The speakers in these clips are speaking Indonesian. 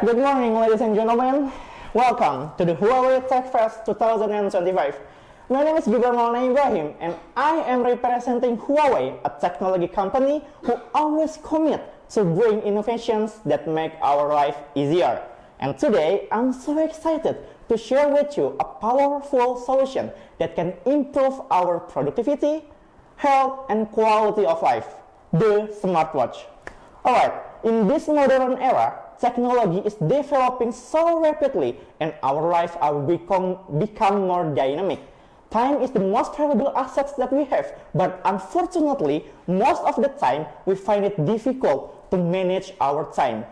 Good morning, ladies and gentlemen. Welcome to the Huawei Tech Fest 2025. My name is Gibran Maulana Ibrahim, and I am representing Huawei, a technology company who always commit to bring innovations that make our life easier. And today, I'm so excited to share with you a powerful solution that can improve our productivity, health, and quality of life: the smartwatch. Alright, in this modern era, technology is developing so rapidly and our lives are become more dynamic. Time is the most valuable asset that we have, but unfortunately, most of the time we find it difficult to manage our time,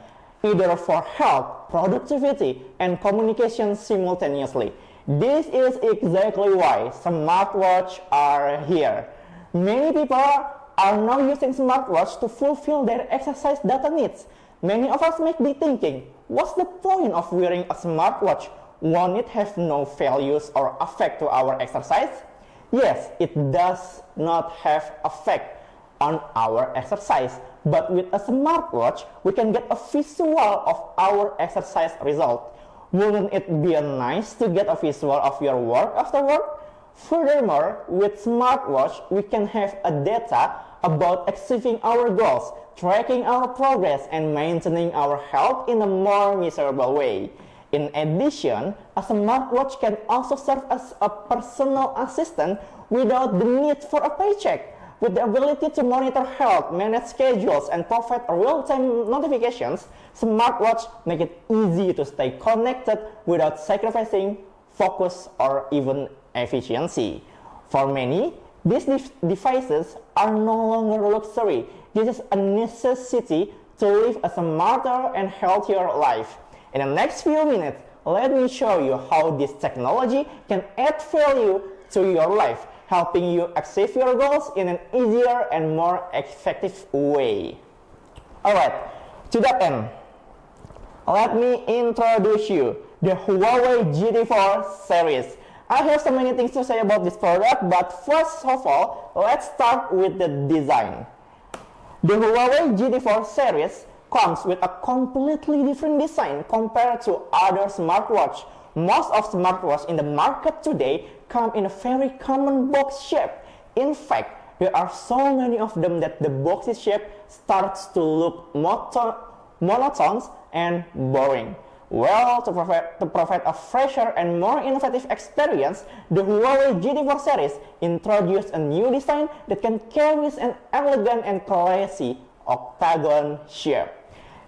either for health, productivity, and communication simultaneously. This is exactly why smartwatches are here. Many people are now using smartwatches to fulfill their exercise data needs. Many of us might be thinking, what's the point of wearing a smartwatch? Won't it have no values or effect to our exercise? Yes, it does not have effect on our exercise, but with a smartwatch, we can get a visual of our exercise result. Wouldn't it be nice to get a visual of your work after work? Furthermore, with smartwatch, we can have a data about achieving our goals, tracking our progress, and maintaining our health in a more measurable way. In addition, a smartwatch can also serve as a personal assistant without the need for a paycheck. With the ability to monitor health, manage schedules, and provide real-time notifications, smartwatch make it easy to stay connected without sacrificing focus or even efficiency. For many, these devices are no longer luxury. This is a necessity to live a smarter and healthier life. In the next few minutes, let me show you how this technology can add value to your life, helping you achieve your goals in an easier and more effective way. Alright, to that end, let me introduce you the Huawei GT4 series. I have so many things to say about this product, but first of all, let's start with the design. The Huawei GT4 series comes with a completely different design compared to other smartwatches. Most of smartwatches in the market today come in a very common box shape. In fact, there are so many of them that the boxy shape starts to look monotone and boring. Well, to provide a fresher and more innovative experience, the Huawei GT4 series introduced a new design that can carry an elegant and classy octagon shape.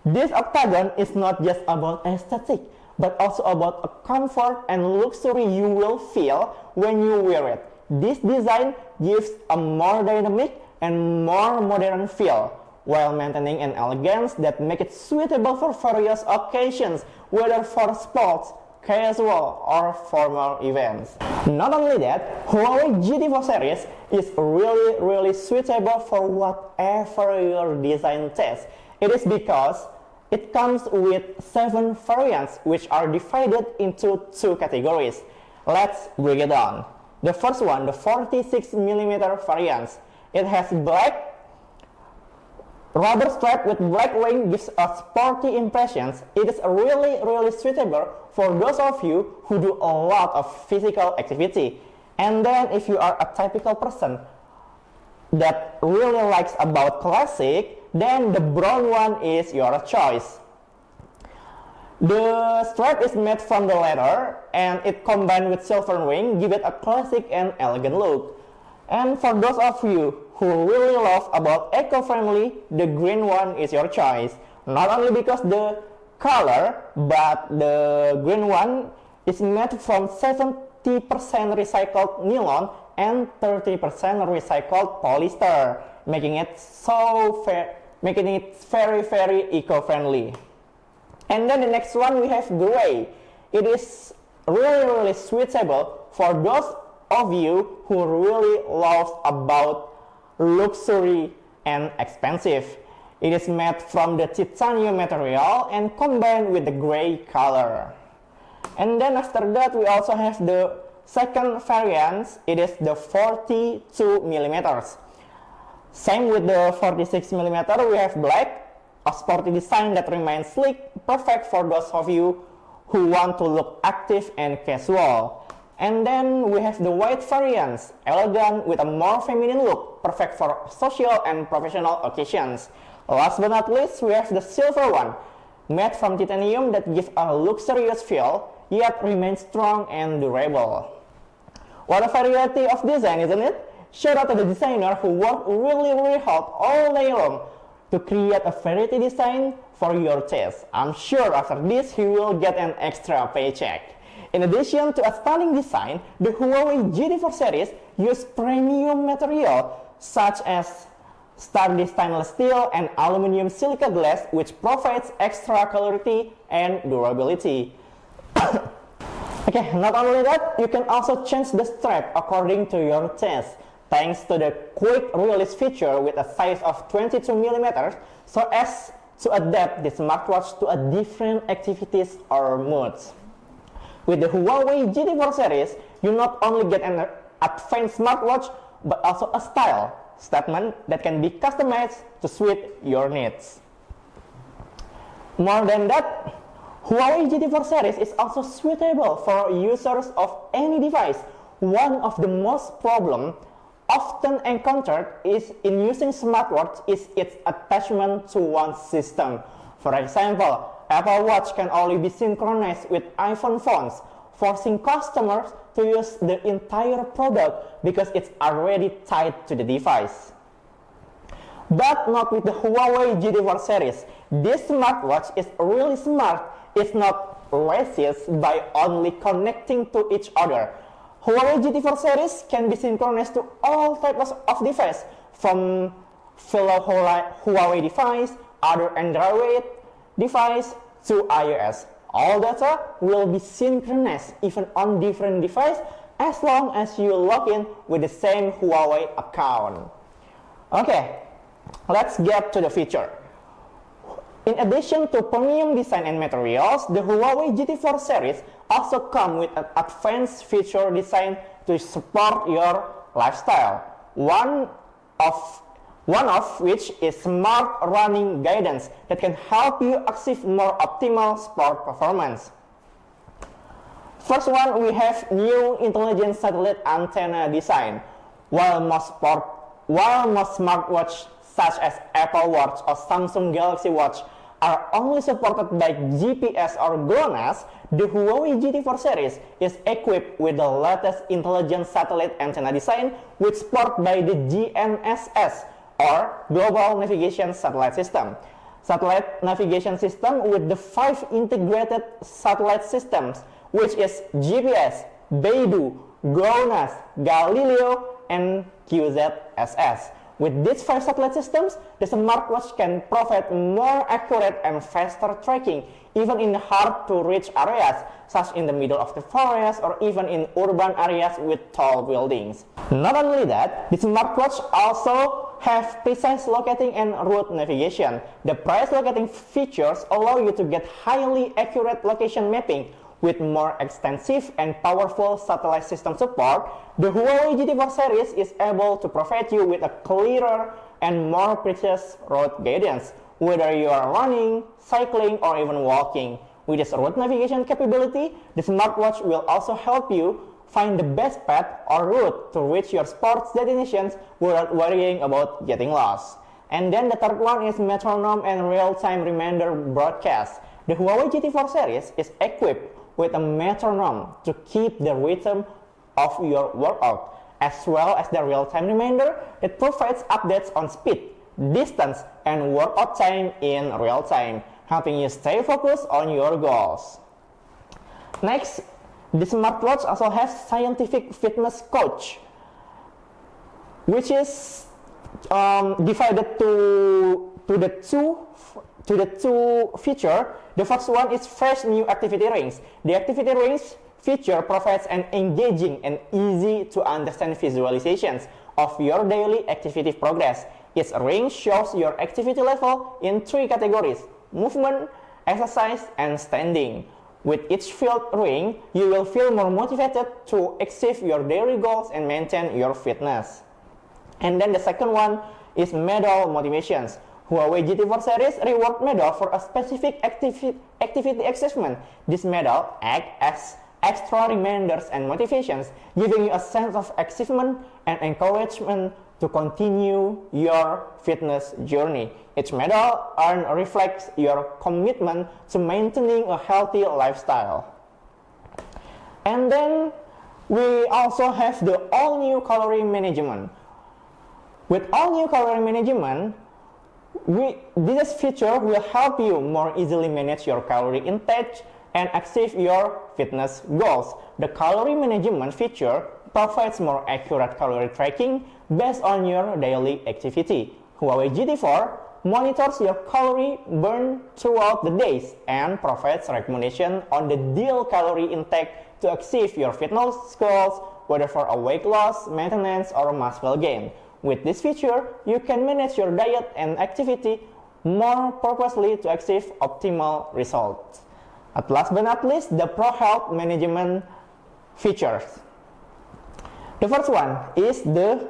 This octagon is not just about aesthetic, but also about a comfort and luxury you will feel when you wear it. This design gives a more dynamic and more modern feel, while maintaining an elegance that makes it suitable for various occasions, whether for sports, casual, or formal events. Not only that, Huawei GT4 series is really suitable for whatever your design taste. It is because it comes with 7 variants, which are divided into 2 categories. Let's break it down. The first one, the 46mm variants. It has black rubber strap with black ring, gives a sporty impressions. It is really suitable for those of you who do a lot of physical activity. And then if you are a typical person that really likes about classic, then the brown one is your choice. The strap is made from the leather and it combined with silver ring, give it a classic and elegant look. And for those of you who really love about eco-friendly, the green one is your choice. Not only because the color, but the green one is made from 70% recycled nylon and 30% recycled polyester, making it very eco-friendly. And then the next one we have gray. It is really suitable for those of you who really love about luxury and expensive. It is made from the titanium material and combined with the gray color. And then after that we also have the second variant. It is the 42mm. Same with the 46mm, we have black, a sporty design that remains sleek, perfect for those of you who want to look active and casual. And then we have the white variants, elegant with a more feminine look, perfect for social and professional occasions. Last but not least, we have the silver one, made from titanium that gives a luxurious feel, yet remains strong and durable. What a variety of design, isn't it? Shout out to the designer who worked really hard all day long to create a variety design for your taste. I'm sure after this he will get an extra paycheck. In addition to a stunning design, the Huawei GT4 series use premium material such as sturdy stainless steel and aluminum silica glass, which provides extra clarity and durability. Okay, not only that, you can also change the strap according to your taste, thanks to the quick release feature with a size of 22mm, so as to adapt the smartwatch to a different activities or moods. With the Huawei GT4 series, you not only get an advanced smartwatch, but also a style statement that can be customized to suit your needs. More than that, Huawei GT4 series is also suitable for users of any device. One of the most problem often encountered is in using smartwatch is its attachment to one system. For example, Apple Watch can only be synchronized with iPhone phones, forcing customers to use the entire product because it's already tied to the device. But not with the Huawei GT4 series. This smartwatch is really smart. It's not racist by only connecting to each other. Huawei GT4 series can be synchronized to all types of devices, from fellow Huawei device, other Android device, to iOS. All data will be synchronized even on different devices as long as you log in with the same Huawei account. Okay, let's get to the feature. In addition to premium design and materials, the Huawei GT4 series also comes with an advanced feature design to support your lifestyle. One of which is smart running guidance that can help you achieve more optimal sport performance. First one, we have new intelligent satellite antenna design. While most smartwatches such as Apple Watch or Samsung Galaxy Watch are only supported by GPS or GLONASS, the Huawei GT4 series is equipped with the latest intelligent satellite antenna design, which supported by the GNSS or Global Navigation Satellite System. Satellite navigation system with the 5 integrated satellite systems, which is GPS, Beidou, GLONASS, Galileo, and QZSS. With these 5 satellite systems, the smartwatch can provide more accurate and faster tracking, even in hard-to-reach areas, such in the middle of the forest or even in urban areas with tall buildings. Not only that, the smartwatch also have precise locating and route navigation. The precise locating features allow you to get highly accurate location mapping. With more extensive and powerful satellite system support, the Huawei GT4 series is able to provide you with a clearer and more precise route guidance, whether you are running, cycling, or even walking. With this route navigation capability, the smartwatch will also help you find the best path or route to reach your sports destinations without worrying about getting lost. And then the third one is metronome and real-time reminder broadcast. The Huawei GT4 series is equipped with a metronome to keep the rhythm of your workout, as well as the real-time reminder that provides updates on speed, distance, and workout time in real time, helping you stay focused on your goals. Next, the smartwatch also has scientific fitness coach, which is divided to the two feature. The first one is fresh new activity rings. The activity rings feature provides an engaging and easy to understand visualizations of your daily activity progress. Each ring shows your activity level in 3 categories: movement, exercise, and standing. With each filled ring, you will feel more motivated to achieve your daily goals and maintain your fitness. And then the second one is medal motivations. Huawei GT4 series reward medal for a specific activity achievement. This medal acts as extra reminders and motivations, giving you a sense of achievement and encouragement to continue your fitness journey. Each medal earned reflects your commitment to maintaining a healthy lifestyle. And then we also have the all-new calorie management. With all-new calorie management, this feature will help you more easily manage your calorie intake and achieve your fitness goals. The calorie management feature provides more accurate calorie tracking based on your daily activity. Huawei GT4 monitors your calorie burn throughout the days and provides recommendation on the ideal calorie intake to achieve your fitness goals, whether for a weight loss, maintenance, or muscle gain. With this feature, you can manage your diet and activity more purposely to achieve optimal results. At last but not least, the Pro Health Management features. The first one is the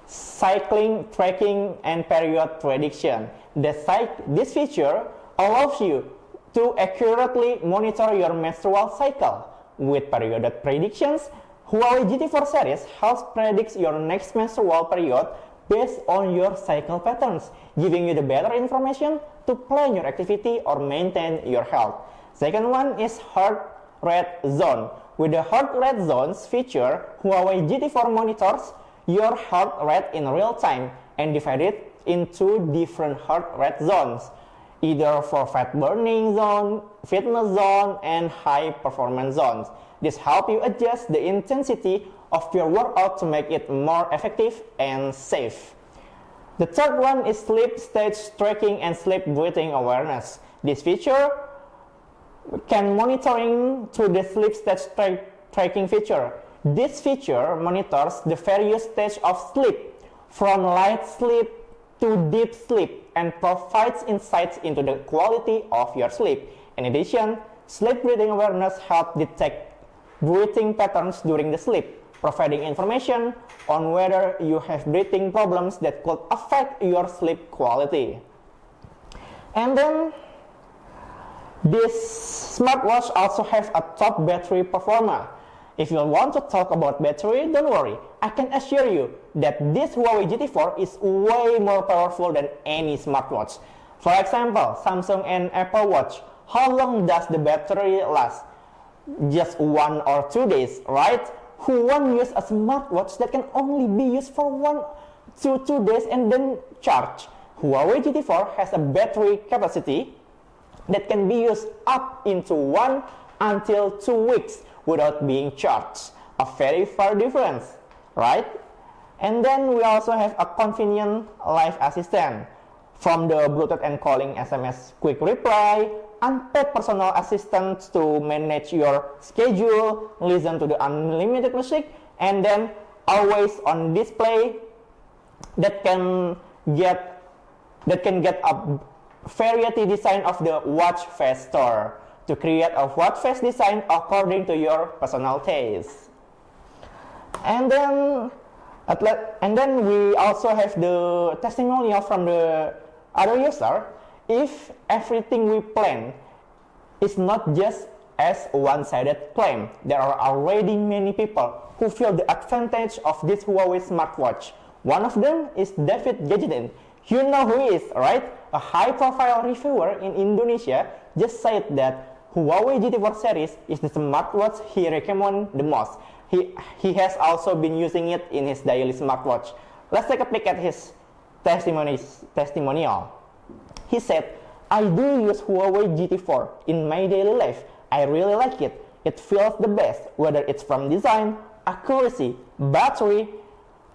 cycling tracking and period prediction. This feature allows you to accurately monitor your menstrual cycle. With period predictions, Huawei GT4 series helps predict your next menstrual period based on your cycle patterns, giving you the better information to plan your activity or maintain your health. Second one is heart rate zone. With the heart rate zones feature, Huawei GT4 monitors your heart rate in real time and divide it into different heart rate zones, either for fat burning zone, fitness zone, and high performance zones. This helps you adjust the intensity of your workout to make it more effective and safe. The third one is sleep stage tracking and sleep breathing awareness. This feature can monitoring through the sleep stage tracking feature. This feature monitors the various stages of sleep, from light sleep to deep sleep, and provides insights into the quality of your sleep. In addition, sleep breathing awareness helps detect breathing patterns during the sleep, providing information on whether you have breathing problems that could affect your sleep quality. And then this smartwatch also has a top battery performance. If you want to talk about battery, don't worry. I can assure you that this Huawei GT4 is way more powerful than any smartwatch. For example, Samsung and Apple Watch. How long does the battery last? Just 1 or 2 days, right? Who won't use a smartwatch that can only be used for 1 to 2 days and then charge? Huawei GT4 has a battery capacity that can be used up into 1 until 2 weeks without being charged. A very far difference, right? And then we also have a convenient live assistant. From the Bluetooth and calling SMS quick reply, unpaid personal assistants to manage your schedule, listen to the unlimited music, and then always on display that can get a variety design of the watch face store to create a watch face design according to your personal taste. And then we also have the testimonial from the other user. If everything we plan is not just as a one-sided claim, there are already many people who feel the advantage of this Huawei smartwatch. One of them is David Gadgetin. You know who he is, right? A high-profile reviewer in Indonesia just said that Huawei GT4 series is the smartwatch he recommends the most. He has also been using it in his daily smartwatch. Let's take a peek at his testimonial. He said, I do use Huawei GT4 in my daily life. I really like it. It feels the best, whether it's from design, accuracy, battery,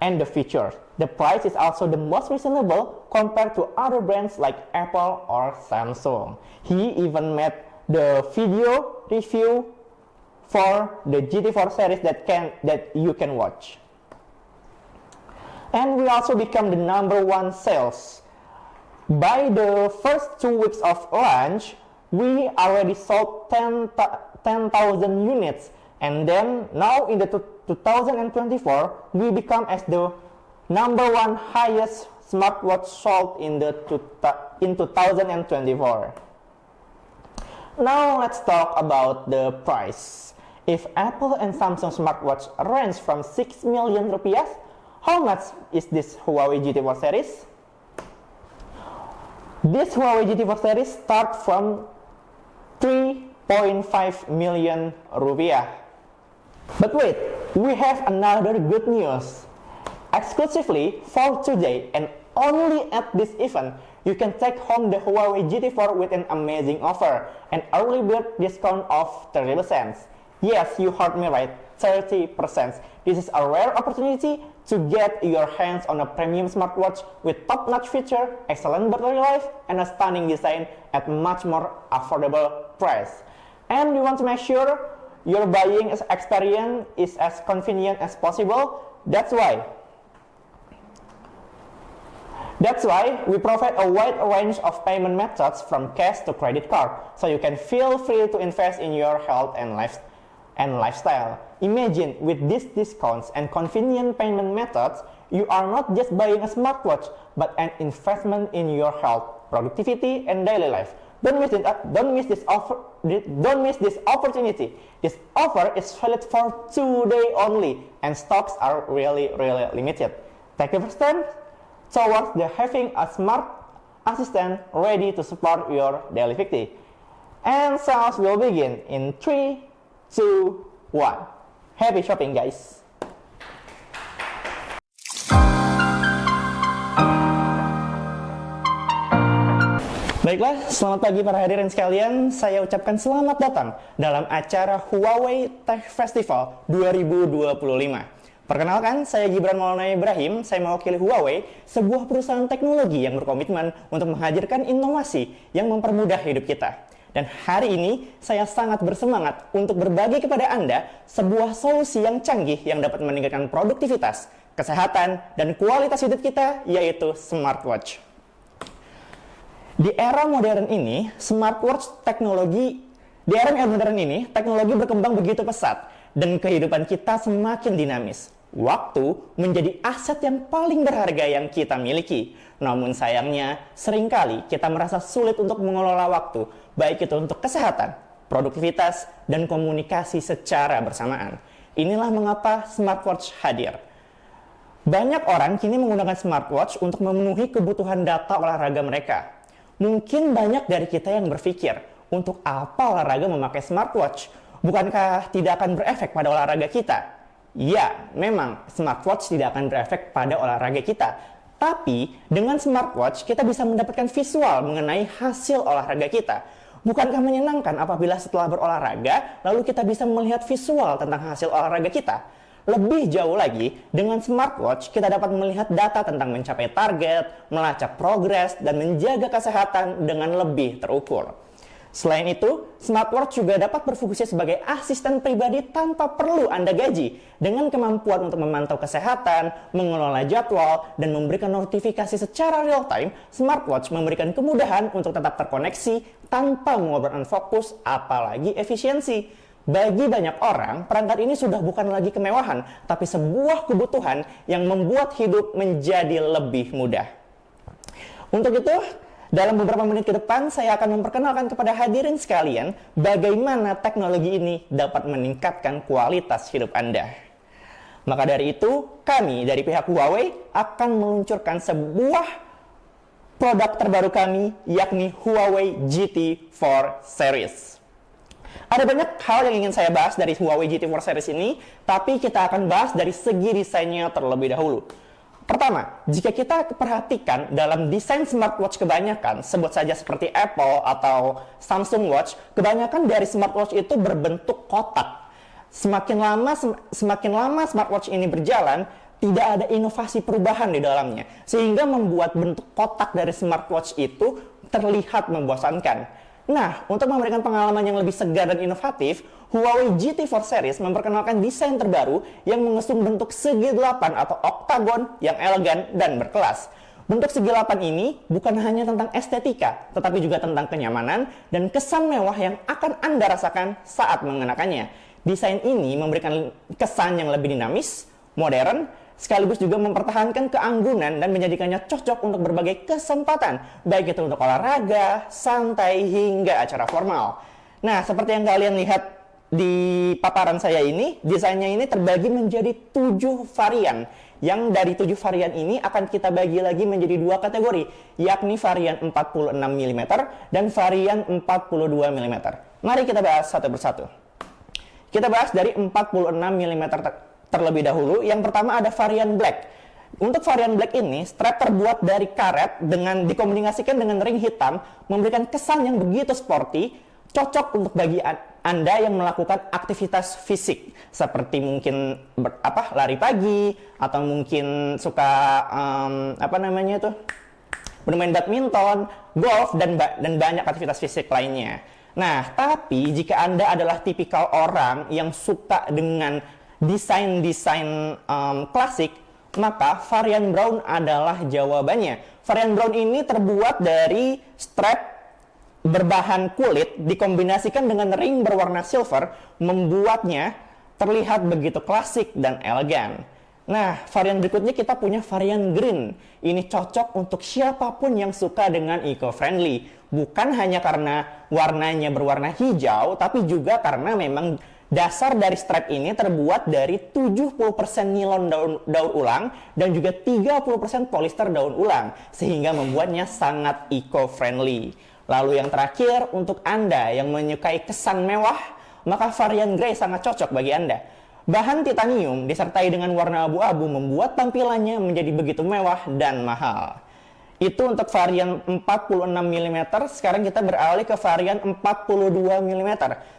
and the features. The price is also the most reasonable compared to other brands like Apple or Samsung. He even made the video review for the GT4 series that you can watch. And we also become the #1 sales. By the first 2 weeks of launch, we already sold 10,000 units, and then now in the 2024, we become as the #1 highest smartwatch sold in the in 2024. Now let's talk about the price. If Apple and Samsung smartwatch range from 6 million rupiah, how much is this Huawei GT4 series? This Huawei GT4 series start from 3.5 million rupiah. But wait, we have another good news. Exclusively for today and only at this event, you can take home the Huawei GT4 with an amazing offer, an early bird discount of 30%. Yes, you heard me right, 30%. This is a rare opportunity to get your hands on a premium smartwatch with top-notch feature, excellent battery life, and a stunning design at much more affordable price. And we want to make sure your buying experience is as convenient as possible. That's why we provide a wide range of payment methods from cash to credit card, so you can feel free to invest in your health and lifestyle. Imagine, with these discounts and convenient payment methods, you are not just buying a smartwatch, but an investment in your health, productivity, and daily life. Don't miss this opportunity. This offer is valid for 2 days only, and stocks are really limited. Take the first step towards having a smart assistant ready to support your daily activity. And sales will begin in 3, 2, 1. Happy shopping, guys! Baiklah, selamat pagi para hadirin sekalian. Saya ucapkan selamat datang dalam acara Huawei Tech Festival 2025. Perkenalkan, saya Gibran Maulana Ibrahim. Saya mewakili Huawei, sebuah perusahaan teknologi yang berkomitmen untuk menghadirkan inovasi yang mempermudah hidup kita. Dan hari ini, saya sangat bersemangat untuk berbagi kepada Anda sebuah solusi yang canggih yang dapat meningkatkan produktivitas, kesehatan, dan kualitas hidup kita, yaitu smartwatch. Di era modern ini, teknologi berkembang begitu pesat, dan kehidupan kita semakin dinamis. Waktu menjadi aset yang paling berharga yang kita miliki. Namun sayangnya, seringkali kita merasa sulit untuk mengelola waktu, baik itu untuk kesehatan, produktivitas, dan komunikasi secara bersamaan. Inilah mengapa smartwatch hadir. Banyak orang kini menggunakan smartwatch untuk memenuhi kebutuhan data olahraga mereka. Mungkin banyak dari kita yang berpikir, untuk apa olahraga memakai smartwatch? Bukankah tidak akan berefek pada olahraga kita? Ya, memang smartwatch tidak akan berefek pada olahraga kita. Tapi, dengan smartwatch kita bisa mendapatkan visual mengenai hasil olahraga kita. Bukankah menyenangkan apabila setelah berolahraga, lalu kita bisa melihat visual tentang hasil olahraga kita? Lebih jauh lagi, dengan smartwatch kita dapat melihat data tentang mencapai target, melacak progres, dan menjaga kesehatan dengan lebih terukur. Selain itu, smartwatch juga dapat berfungsi sebagai asisten pribadi tanpa perlu Anda gaji. Dengan kemampuan untuk memantau kesehatan, mengelola jadwal, dan memberikan notifikasi secara real-time, smartwatch memberikan kemudahan untuk tetap terkoneksi tanpa mengorbankan fokus, apalagi efisiensi. Bagi banyak orang, perangkat ini sudah bukan lagi kemewahan, tapi sebuah kebutuhan yang membuat hidup menjadi lebih mudah. Untuk itu, dalam beberapa menit ke depan, saya akan memperkenalkan kepada hadirin sekalian bagaimana teknologi ini dapat meningkatkan kualitas hidup Anda. Maka dari itu, kami dari pihak Huawei akan meluncurkan sebuah produk terbaru kami, yakni Huawei GT4 Series. Ada banyak hal yang ingin saya bahas dari Huawei GT4 Series ini, tapi kita akan bahas dari segi desainnya terlebih dahulu. Pertama, jika kita perhatikan dalam desain smartwatch kebanyakan, sebut saja seperti Apple atau Samsung Watch, kebanyakan dari smartwatch itu berbentuk kotak. Semakin lama smartwatch ini berjalan, tidak ada inovasi perubahan di dalamnya, sehingga membuat bentuk kotak dari smartwatch itu terlihat membosankan. Nah, untuk memberikan pengalaman yang lebih segar dan inovatif, Huawei GT4 Series memperkenalkan desain terbaru yang mengusung bentuk segi 8 atau oktagon yang elegan dan berkelas. Bentuk segi 8 ini bukan hanya tentang estetika, tetapi juga tentang kenyamanan dan kesan mewah yang akan Anda rasakan saat mengenakannya. Desain ini memberikan kesan yang lebih dinamis, modern, sekaligus juga mempertahankan keanggunan dan menjadikannya cocok untuk berbagai kesempatan, baik itu untuk olahraga, santai, hingga acara formal. Nah, seperti yang kalian lihat di paparan saya ini, desainnya ini terbagi menjadi 7 varian. Yang dari 7 varian ini akan kita bagi lagi menjadi 2 kategori, yakni varian 46 mm dan varian 42 mm. Mari kita bahas satu persatu. Kita bahas dari 46 mm terlebih dahulu. Yang pertama ada varian black. Untuk varian black ini, strap terbuat dari karet dengan dikombinasikan dengan ring hitam, memberikan kesan yang begitu sporty, cocok untuk bagi Anda yang melakukan aktivitas fisik seperti mungkin lari pagi atau mungkin suka bermain badminton, golf dan banyak aktivitas fisik lainnya. Nah, tapi jika Anda adalah tipikal orang yang suka dengan desain klasik, maka varian brown adalah jawabannya. Varian brown ini terbuat dari strap berbahan kulit dikombinasikan dengan ring berwarna silver, membuatnya terlihat begitu klasik dan elegan. Nah, varian berikutnya kita punya varian green. Ini cocok untuk siapapun yang suka dengan eco-friendly. Bukan hanya karena warnanya berwarna hijau, tapi juga karena memang dasar dari strap ini terbuat dari 70% nilon daur ulang dan juga 30% polyester daur ulang, sehingga membuatnya sangat eco-friendly. Lalu yang terakhir, untuk Anda yang menyukai kesan mewah, maka varian grey sangat cocok bagi Anda. Bahan titanium disertai dengan warna abu-abu membuat tampilannya menjadi begitu mewah dan mahal. Itu untuk varian 46 mm. Sekarang kita beralih ke varian 42 mm.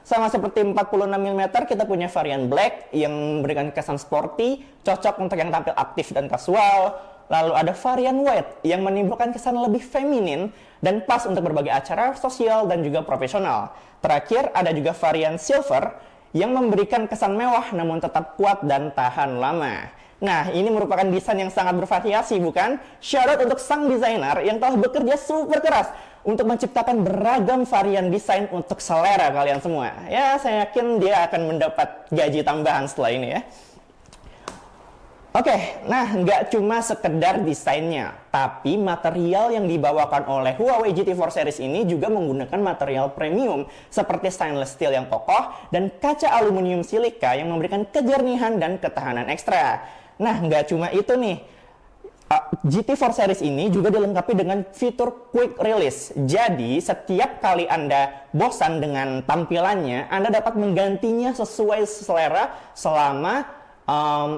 Sama seperti 46 mm, kita punya varian black yang memberikan kesan sporty, cocok untuk yang tampil aktif dan kasual. Lalu ada varian white yang menimbulkan kesan lebih feminin dan pas untuk berbagai acara sosial dan juga profesional. Terakhir ada juga varian silver yang memberikan kesan mewah namun tetap kuat dan tahan lama. Nah, ini merupakan desain yang sangat bervariasi, bukan? Shoutout untuk sang desainer yang telah bekerja super keras untuk menciptakan beragam varian desain untuk selera kalian semua. Ya, saya yakin dia akan mendapat gaji tambahan setelah ini ya. Oke, nah nggak cuma sekedar desainnya, tapi material yang dibawakan oleh Huawei GT4 series ini juga menggunakan material premium seperti stainless steel yang kokoh dan kaca aluminium silika yang memberikan kejernihan dan ketahanan ekstra. Nah, nggak cuma itu nih, GT4 series ini juga dilengkapi dengan fitur quick release. Jadi, setiap kali Anda bosan dengan tampilannya, Anda dapat menggantinya sesuai selera selama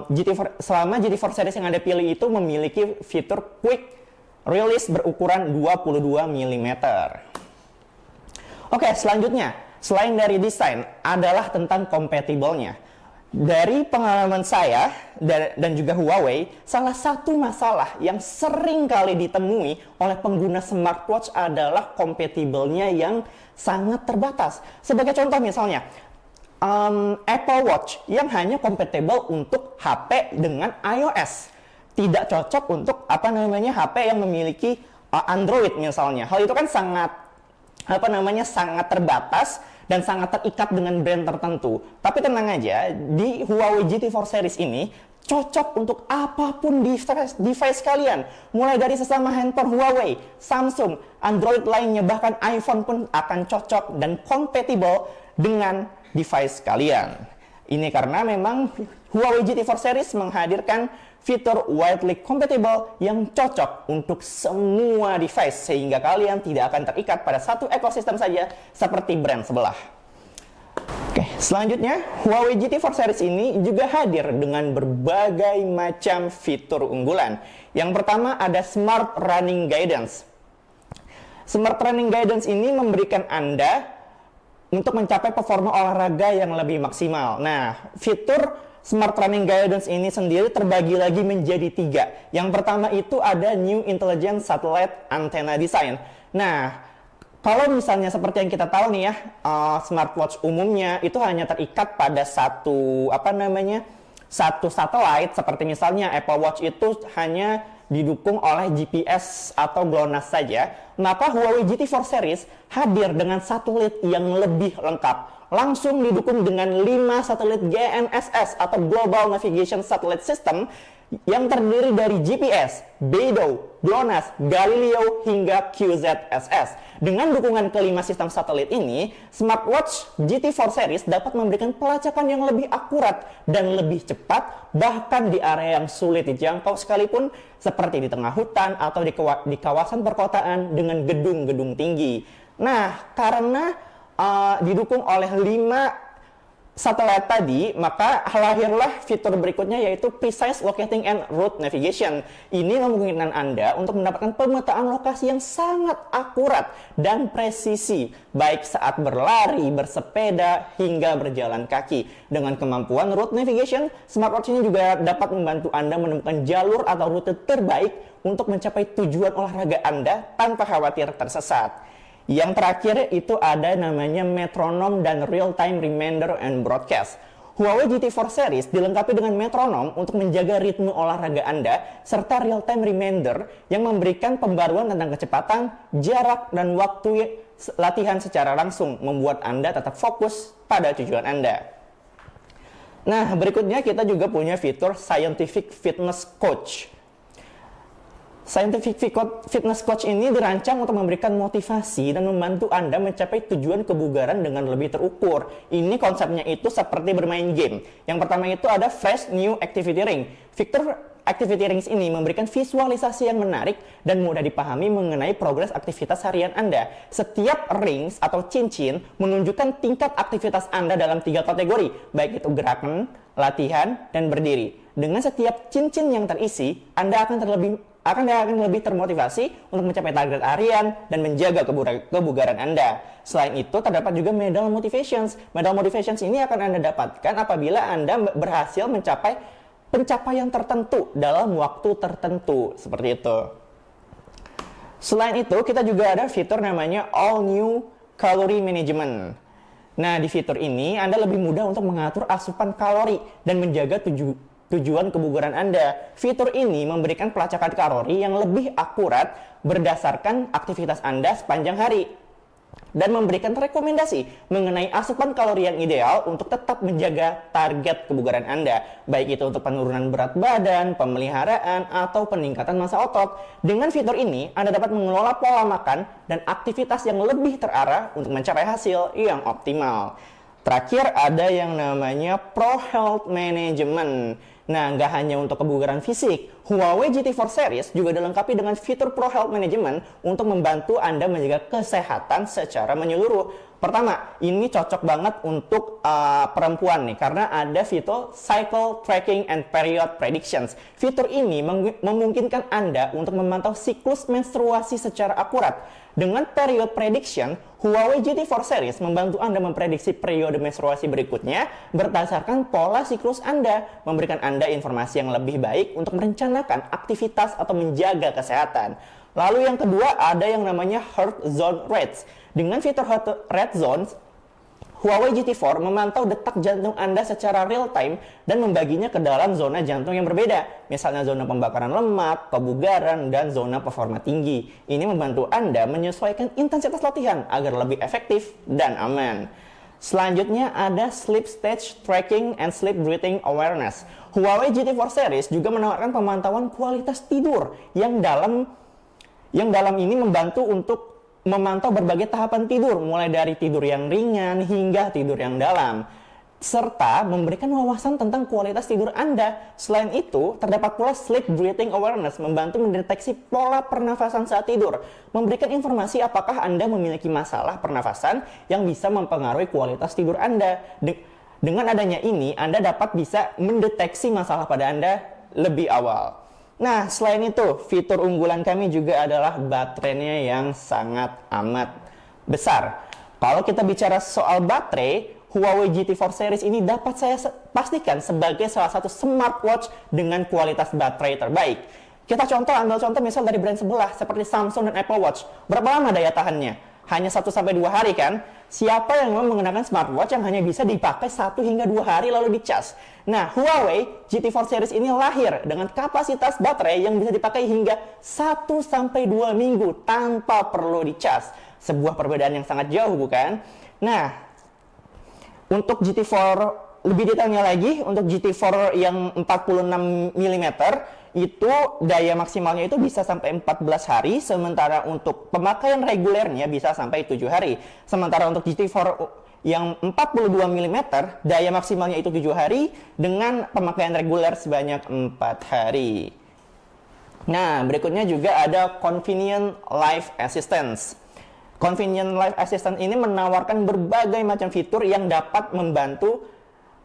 GT4 series yang Anda pilih itu memiliki fitur quick release berukuran 22 mm. Oke, selanjutnya, selain dari desain, adalah tentang compatible-nya. Dari pengalaman saya dan juga Huawei, salah satu masalah yang sering kali ditemui oleh pengguna smartwatch adalah compatible-nya yang sangat terbatas. Sebagai contoh misalnya, Apple Watch yang hanya compatible untuk HP dengan iOS, tidak cocok untuk HP yang memiliki Android misalnya. Hal itu kan sangat terbatas dan sangat terikat dengan brand tertentu. Tapi tenang aja, di Huawei GT4 series ini cocok untuk apapun device kalian. Mulai dari sesama handphone Huawei, Samsung, Android lainnya, bahkan iPhone pun akan cocok dan compatible dengan device kalian. Ini karena memang Huawei GT4 series menghadirkan fitur widely compatible yang cocok untuk semua device, sehingga kalian tidak akan terikat pada satu ekosistem saja seperti brand sebelah. Oke, selanjutnya Huawei GT4 series ini juga hadir dengan berbagai macam fitur unggulan. Yang pertama ada Smart Running Guidance. Smart Running Guidance ini memberikan Anda untuk mencapai performa olahraga yang lebih maksimal. Nah, fitur Smart Running Guidance ini sendiri terbagi lagi menjadi 3. Yang pertama itu ada New Intelligent Satellite Antenna Design. Nah, kalau misalnya seperti yang kita tahu nih ya, smartwatch umumnya itu hanya terikat pada satu satelit, seperti misalnya Apple Watch itu hanya didukung oleh GPS atau GLONASS saja. Maka Huawei GT4 series hadir dengan satelit yang lebih lengkap langsung didukung dengan 5 satelit GNSS atau Global Navigation Satellite System yang terdiri dari GPS, Beidou, GLONASS, Galileo, hingga QZSS. Dengan dukungan kelima sistem satelit ini, smartwatch GT4 series dapat memberikan pelacakan yang lebih akurat dan lebih cepat, bahkan di area yang sulit dijangkau sekalipun, seperti di tengah hutan atau di kawasan perkotaan dengan gedung-gedung tinggi. Nah, karena didukung oleh 5 satelit tadi, maka lahirlah fitur berikutnya, yaitu Precise Locating and Route Navigation. Ini memungkinkan Anda untuk mendapatkan pemetaan lokasi yang sangat akurat dan presisi, baik saat berlari, bersepeda, hingga berjalan kaki. Dengan kemampuan Route Navigation, smartwatch ini juga dapat membantu Anda menemukan jalur atau rute terbaik untuk mencapai tujuan olahraga Anda tanpa khawatir tersesat. Yang terakhir itu ada namanya metronom dan real-time reminder and broadcast. Huawei GT4 series dilengkapi dengan metronom untuk menjaga ritme olahraga Anda, serta real-time reminder yang memberikan pembaruan tentang kecepatan, jarak, dan waktu latihan secara langsung, membuat Anda tetap fokus pada tujuan Anda. Nah, berikutnya kita juga punya fitur Scientific Fitness Coach. Scientific Fitness Coach ini dirancang untuk memberikan motivasi dan membantu Anda mencapai tujuan kebugaran dengan lebih terukur. Ini konsepnya itu seperti bermain game. Yang pertama itu ada Fresh New Activity Ring. Fitur Activity Rings ini memberikan visualisasi yang menarik dan mudah dipahami mengenai progres aktivitas harian Anda. Setiap rings atau cincin menunjukkan tingkat aktivitas Anda dalam 3 kategori, baik itu gerakan, latihan, dan berdiri. Dengan setiap cincin yang terisi, Anda akan lebih termotivasi untuk mencapai target harian dan menjaga kebugaran Anda. Selain itu, terdapat juga Medal Motivations. Medal Motivations ini akan Anda dapatkan apabila Anda berhasil mencapai pencapaian tertentu dalam waktu tertentu, seperti itu. Selain itu, kita juga ada fitur namanya All New Calorie Management. Nah, di fitur ini Anda lebih mudah untuk mengatur asupan kalori dan menjaga tujuan kebugaran Anda. Fitur ini memberikan pelacakan kalori yang lebih akurat berdasarkan aktivitas Anda sepanjang hari dan memberikan rekomendasi mengenai asupan kalori yang ideal untuk tetap menjaga target kebugaran Anda, baik itu untuk penurunan berat badan, pemeliharaan, atau peningkatan massa otot. Dengan fitur ini, Anda dapat mengelola pola makan dan aktivitas yang lebih terarah untuk mencapai hasil yang optimal. Terakhir ada yang namanya Pro Health Management. Nah, nggak hanya untuk kebugaran fisik, Huawei GT4 series juga dilengkapi dengan fitur Pro Health Management untuk membantu Anda menjaga kesehatan secara menyeluruh. Pertama, ini cocok banget untuk perempuan nih, karena ada fitur Cycle Tracking and Period Predictions. Fitur ini memungkinkan Anda untuk memantau siklus menstruasi secara akurat. Dengan Period Prediction, Huawei GT4 series membantu Anda memprediksi periode menstruasi berikutnya berdasarkan pola siklus Anda, memberikan Anda informasi yang lebih baik untuk merencanakan aktivitas atau menjaga kesehatan. Lalu yang kedua ada yang namanya Heart Zone Rates. Dengan fitur Heart Rate Zones, Huawei GT4 memantau detak jantung Anda secara real time dan membaginya ke dalam zona jantung yang berbeda, misalnya zona pembakaran lemak, kebugaran, dan zona performa tinggi. Ini membantu Anda menyesuaikan intensitas latihan agar lebih efektif dan aman. Selanjutnya ada Sleep Stage Tracking and Sleep Breathing Awareness. Huawei GT4 series juga menawarkan pemantauan kualitas tidur yang dalam ini membantu untuk memantau berbagai tahapan tidur, mulai dari tidur yang ringan hingga tidur yang dalam, serta memberikan wawasan tentang kualitas tidur Anda. Selain itu, terdapat pula Sleep Breathing Awareness, membantu mendeteksi pola pernafasan saat tidur, memberikan informasi apakah Anda memiliki masalah pernafasan yang bisa mempengaruhi kualitas tidur Anda. Dengan adanya ini, Anda dapat bisa mendeteksi masalah pada Anda lebih awal. Nah, selain itu, fitur unggulan kami juga adalah baterainya yang sangat amat besar. Kalau kita bicara soal baterai, Huawei GT4 series ini dapat saya pastikan sebagai salah satu smartwatch dengan kualitas baterai terbaik. Kita ambil contoh misal dari brand sebelah seperti Samsung dan Apple Watch. Berapa lama daya tahannya? Hanya 1-2 hari kan? Siapa yang mau mengenakan smartwatch yang hanya bisa dipakai 1 hingga 2 hari lalu dicas? Nah, Huawei GT4 series ini lahir dengan kapasitas baterai yang bisa dipakai hingga 1-2 minggu tanpa perlu dicas. Sebuah perbedaan yang sangat jauh, bukan? Nah, Untuk GT4 lebih detailnya lagi, untuk GT4 yang 46 mm itu daya maksimalnya itu bisa sampai 14 hari, sementara untuk pemakaian regulernya bisa sampai 7 hari. Sementara untuk GT4 yang 42 mm daya maksimalnya itu 7 hari dengan pemakaian reguler sebanyak 4 hari. Nah, berikutnya juga ada Convenient Live Assistance. Convenient Live Assistant ini menawarkan berbagai macam fitur yang dapat membantu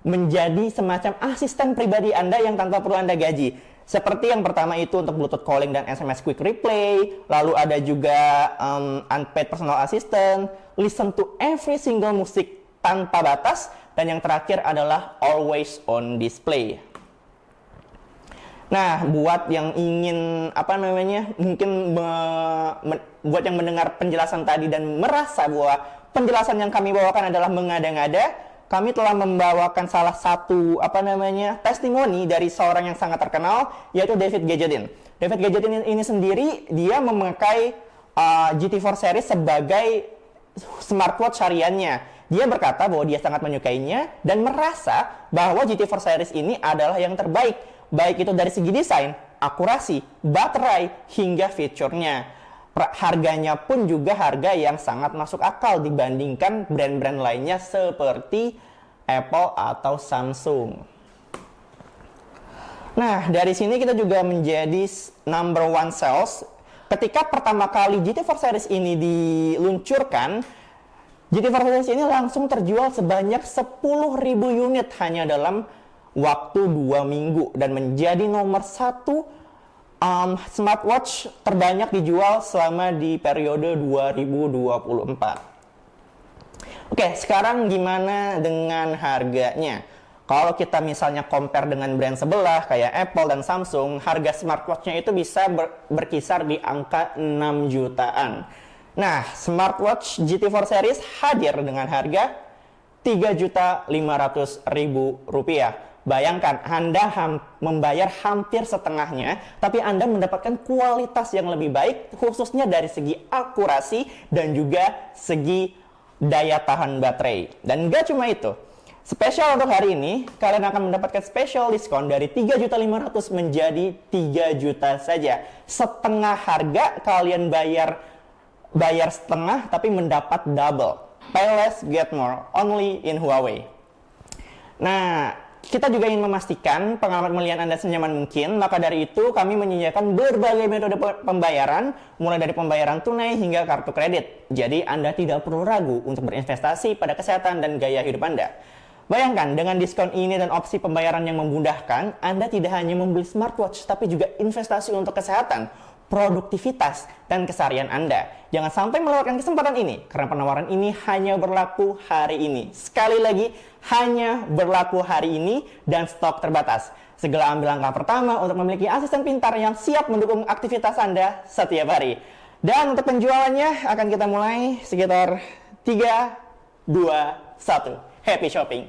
menjadi semacam asisten pribadi Anda yang tanpa perlu Anda gaji. Seperti yang pertama itu untuk Bluetooth calling dan SMS quick replay, lalu ada juga unpaid personal assistant, listen to every single music tanpa batas, dan yang terakhir adalah always on display. Nah, buat yang ingin mungkin buat yang mendengar penjelasan tadi dan merasa bahwa penjelasan yang kami bawakan adalah mengada-ngada, kami telah membawakan salah satu testimoni dari seorang yang sangat terkenal, yaitu David Gadgetin. David Gadgetin ini sendiri dia memakai GT4 series sebagai smartwatch hariannya. Dia berkata bahwa dia sangat menyukainya dan merasa bahwa GT4 series ini adalah yang terbaik, baik itu dari segi desain, akurasi, baterai, hingga fiturnya. Harganya pun juga harga yang sangat masuk akal dibandingkan brand-brand lainnya seperti Apple atau Samsung. Nah, dari sini kita juga menjadi number one sales. Ketika pertama kali GT4 series ini diluncurkan, GT4 series ini langsung terjual sebanyak 10.000 unit hanya dalam waktu 2 minggu dan menjadi nomor 1 smartwatch terbanyak dijual selama di periode 2024. Oke, sekarang gimana dengan harganya? Kalau kita misalnya compare dengan brand sebelah kayak Apple dan Samsung, harga smartwatchnya itu bisa berkisar di angka 6 jutaan. Nah, smartwatch GT4 series hadir dengan harga Rp3.500.000. Bayangkan, Anda membayar hampir setengahnya, tapi Anda mendapatkan kualitas yang lebih baik, khususnya dari segi akurasi dan juga segi daya tahan baterai. Dan nggak cuma itu, spesial untuk hari ini, kalian akan mendapatkan special diskon dari Rp3.500.000 menjadi Rp3 juta saja. Setengah harga, kalian bayar setengah, tapi mendapat double. Pay less, get more, only in Huawei. Nah, kita juga ingin memastikan pengalaman pembelian Anda senyaman mungkin, maka dari itu kami menyediakan berbagai metode pembayaran, mulai dari pembayaran tunai hingga kartu kredit. Jadi Anda tidak perlu ragu untuk berinvestasi pada kesehatan dan gaya hidup Anda. Bayangkan, dengan diskon ini dan opsi pembayaran yang memudahkan, Anda tidak hanya membeli smartwatch, tapi juga investasi untuk kesehatan, produktivitas, dan keseharian Anda. Jangan sampai melewatkan kesempatan ini, karena penawaran ini hanya berlaku hari ini. Sekali lagi, hanya berlaku hari ini dan stok terbatas. Segera ambil langkah pertama untuk memiliki asisten pintar yang siap mendukung aktivitas Anda setiap hari. Dan untuk penjualannya akan kita mulai sekitar 3, 2, 1. Happy shopping!